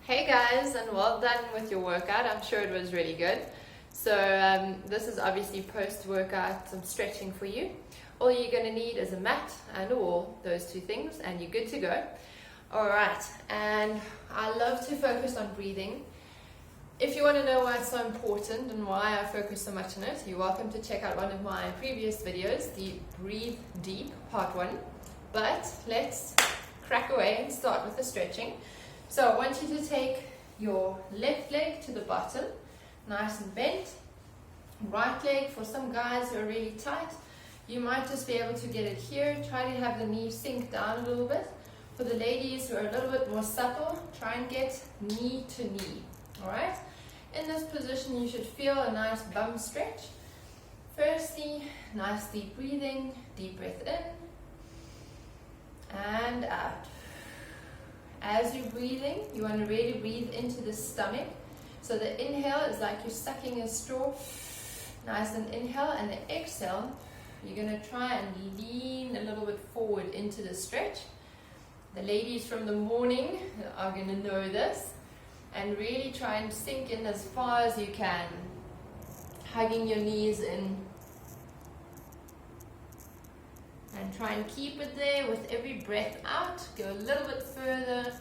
Hey guys, and well done with your workout. I'm sure it was really good. So this is obviously post-workout some stretching for you. All you're going to need is a mat and a wall, those two things, and you're good to go. Alright, and I love to focus on breathing. If you want to know why it's so important and why I focus so much on it, you're welcome to check out one of my previous videos, the Breathe Deep Part 1. But let's crack away and start with the stretching. So I want you to take your left leg to the bottom, nice and bent. Right leg, for some guys who are really tight, you might just be able to get it here. Try to have the knee sink down a little bit. For the ladies who are a little bit more supple, try and get knee to knee. Alright? In this position, you should feel a nice bum stretch. Firstly, nice deep breathing, deep breath in and out. As you're breathing, you want to really breathe into the stomach. So the inhale is like you're sucking a straw. Nice and inhale, and the exhale, you're going to try and lean a little bit forward into the stretch. The ladies from the morning are going to know this. And really try and sink in as far as you can. Hugging your knees in. And try and keep it there with every breath out. Go a little bit further.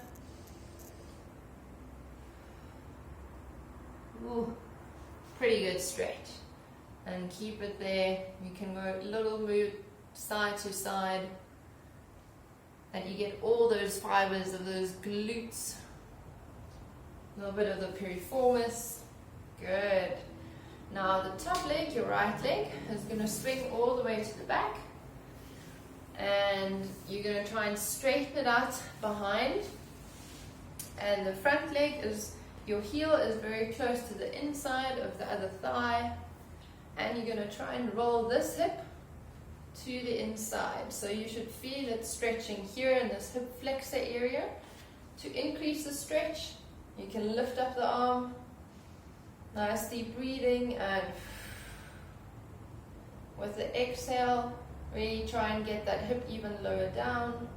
Ooh, pretty good stretch. And keep it there. You can go a little move side to side. And you get all those fibers of those glutes. A little bit of the piriformis. Good. Now the top leg, your right leg, is going to swing all the way to the back. And you're going to try and straighten it out behind. And the front leg is, your heel is very close to the inside of the other thigh. And you're going to try and roll this hip to the inside. So you should feel it stretching here in this hip flexor area. To increase the stretch, you can lift up the arm. Nice deep breathing, and with the exhale, really try and get that hip even lower down.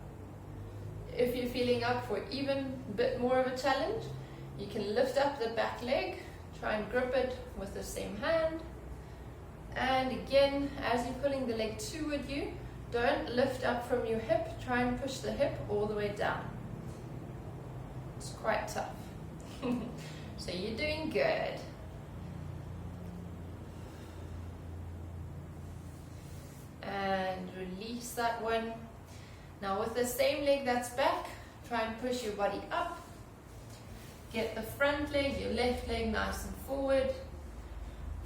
If you're feeling up for even a bit more of a challenge, you can lift up the back leg, try and grip it with the same hand. And again, as you're pulling the leg toward you, don't lift up from your hip, try and push the hip all the way down. It's quite tough. So you're doing good. And release that one. Now with the same leg that's back, try and push your body up. Get the front leg, your left leg nice and forward.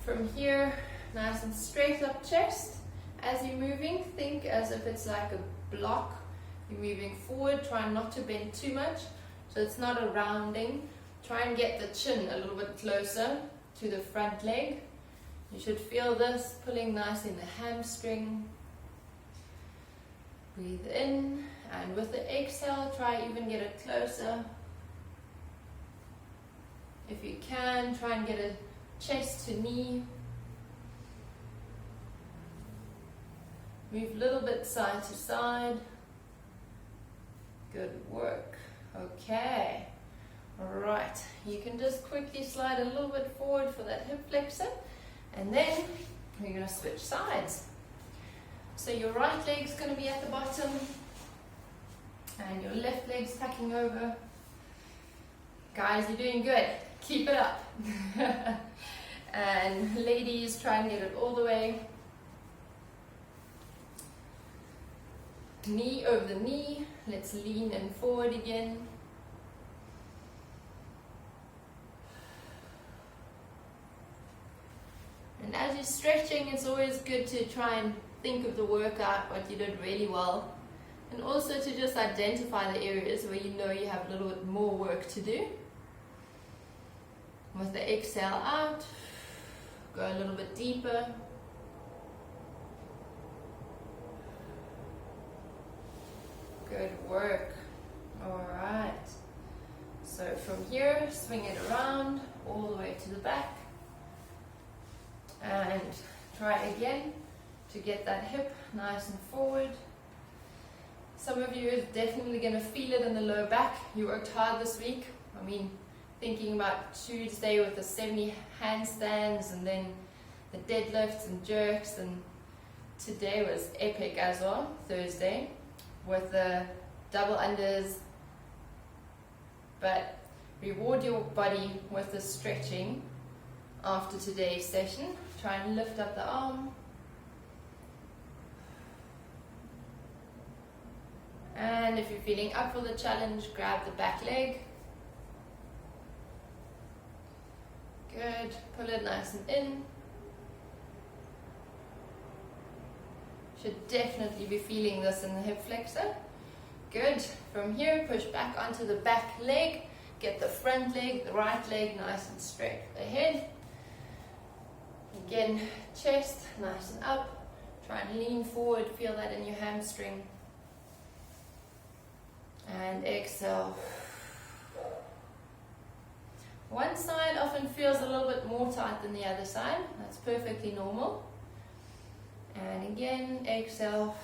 From here, nice and straight up chest. As you're moving, think as if it's like a block. You're moving forward, try not to bend too much. So it's not a rounding. Try and get the chin a little bit closer to the front leg. You should feel this pulling nicely in the hamstring. Breathe in, and with the exhale, try even get it closer. If you can, try and get a chest to knee. Move a little bit side to side. Good work. Okay. Alright, you can just quickly slide a little bit forward for that hip flexor, and then we're going to switch sides. So your right leg's going to be at the bottom, and your left leg's tucking over. Guys, you're doing good. Keep it up. And ladies, try and get it all the way. Knee over the knee. Let's lean in forward again. And as you're stretching, it's always good to try and think of the workout, what you did really well. And also to just identify the areas where you know you have a little bit more work to do. With the exhale out, go a little bit deeper. Good work. Alright. So from here, swing it around, all the way to the back. And try again to get that hip nice and forward. Some of you are definitely going to feel it in the lower back. You worked hard this week. I mean, thinking about Tuesday with the 70 handstands and then the deadlifts and jerks, and today was epic as well, Thursday, with the double unders. But reward your body with the stretching after today's session. Try and lift up the arm. And if you're feeling up for the challenge, grab the back leg. Good. Pull it nice and in. Should definitely be feeling this in the hip flexor. Good. From here, push back onto the back leg. Get the front leg, the right leg nice and straight ahead. Again, chest nice and up. Try and lean forward. Feel that in your hamstring. And exhale. One side often feels a little bit more tight than the other side. That's perfectly normal. And again, exhale.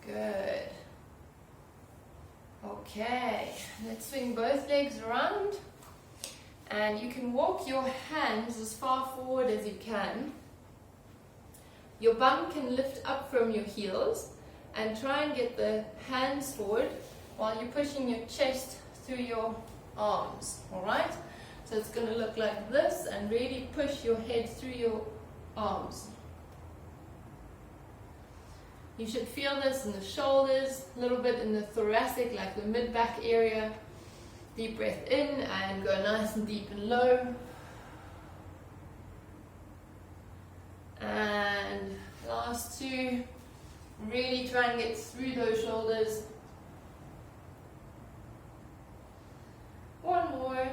Good. Okay, let's swing both legs around. And you can walk your hands as far forward as you can. Your bum can lift up from your heels, and try and get the hands forward while you're pushing your chest through your arms, alright? So it's going to look like this, and really push your head through your arms. You should feel this in the shoulders, a little bit in the thoracic, like the mid-back area. Deep breath in and go nice and deep and low. And last two, really try and get through those shoulders. One more.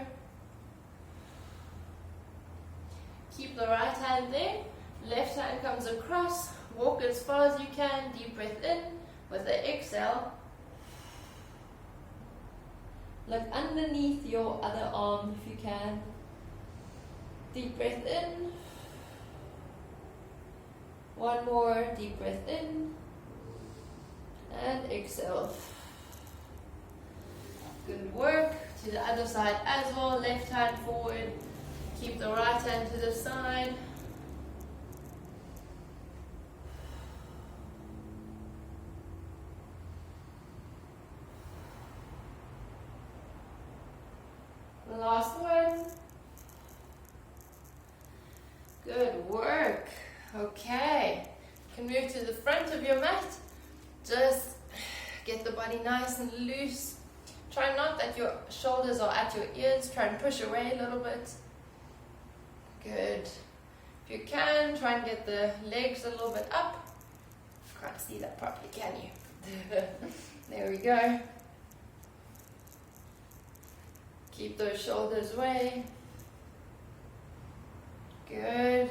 Keep the right hand there, left hand comes across, walk as far as you can, deep breath in with the exhale. Look underneath your other arm if you can. Deep breath in. One more, deep breath in. And exhale. Good work. To the other side as well, left hand forward. Keep the right hand to the side. Last one. Good work. Okay. You can move to the front of your mat. Just get the body nice and loose. Try not that your shoulders are at your ears. Try and push away a little bit. Good. If you can, try and get the legs a little bit up. Can't see that properly, can you? There we go. Keep those shoulders away. Good.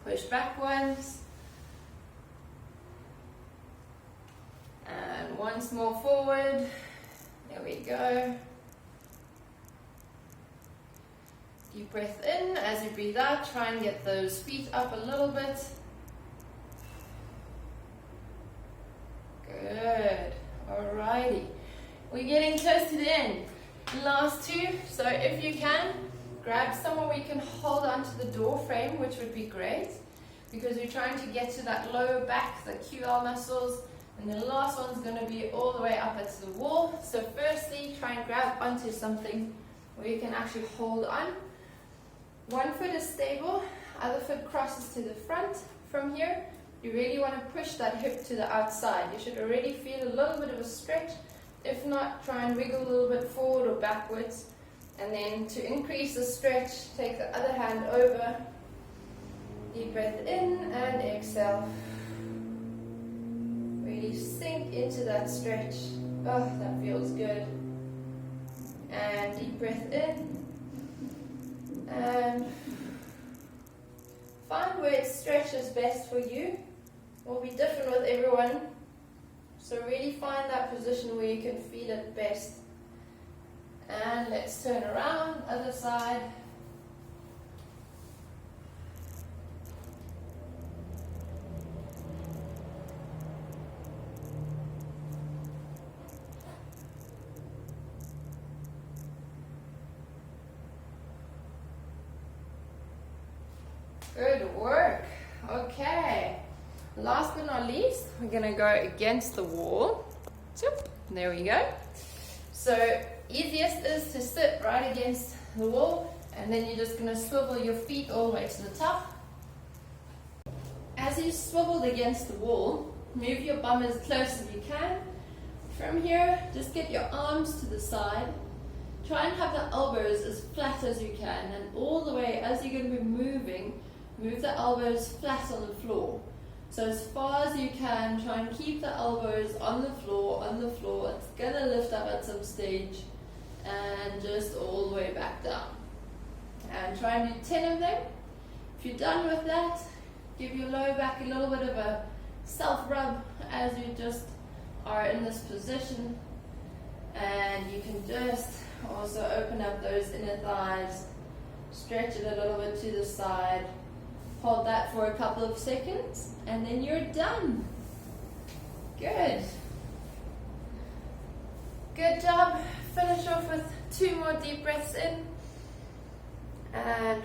Push back once. And once more forward. There we go. Deep breath in. As you breathe out, try and get those feet up a little bit. Good. Alrighty. We're getting close to the end. Last two. So if you can, grab somewhere where you can hold onto the door frame, which would be great, because we're trying to get to that lower back, the QL muscles. And the last one's going to be all the way up at the wall. So firstly, try and grab onto something where you can actually hold on. One foot is stable, other foot crosses to the front. From here, you really want to push that hip to the outside. You should already feel a little bit of a stretch. If not, try and wiggle a little bit forward or backwards. And then to increase the stretch, take the other hand over. Deep breath in and exhale. Really sink into that stretch. Oh, that feels good. And deep breath in. And find where it stretches best for you. It will be different with everyone. So really find that position where you can feel it best. And let's turn around, other side. Good work. Okay. Last but not least, we're going to go against the wall. Zoop. There we go. So easiest is to sit right against the wall, and then you're just going to swivel your feet all the way to the top. As you swiveled against the wall, move your bum as close as you can. From here, just get your arms to the side. Try and have the elbows as flat as you can, and all the way as you're going to be moving, move the elbows flat on the floor. So as far as you can, try and keep the elbows on the floor, It's going to lift up at some stage, and just all the way back down. And try and do 10 of them. If you're done with that, give your lower back a little bit of a self-rub as you just are in this position. And you can just also open up those inner thighs, stretch it a little bit to the side, hold that for a couple of seconds, and then you're done. Good. Good job. Finish off with 2 more deep breaths in, and